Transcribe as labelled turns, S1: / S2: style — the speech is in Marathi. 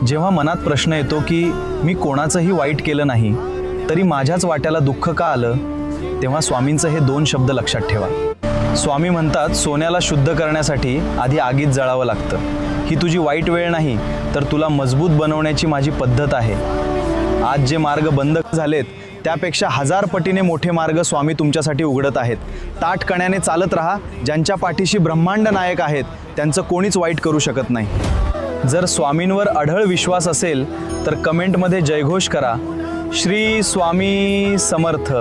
S1: जेव्हा मनात प्रश्न येतो की मी कोणाचंही वाईट केलं नाही तरी माझ्याच वाट्याला दुःख का आलं, तेव्हा स्वामींचं हे 2 शब्द लक्षात ठेवा. स्वामी म्हणतात, सोन्याला शुद्ध करण्यासाठी आधी आगीत जळावं लागतं. ही तुझी वाईट वेळ नाही, तर तुला मजबूत बनवण्याची माझी पद्धत आहे. आज जे मार्ग बंद झालेत त्यापेक्षा 1000 पटीने मोठे मार्ग स्वामी तुमच्यासाठी उघडत आहेत. ताठकण्याने चालत राहा. ज्यांच्या पाठीशी ब्रह्मांड नायक आहेत त्यांचं कोणीच वाईट करू शकत नाही. जर स्वामींवर अढळ विश्वास असेल तर कमेंटमध्ये जयघोष करा. श्री स्वामी समर्थ.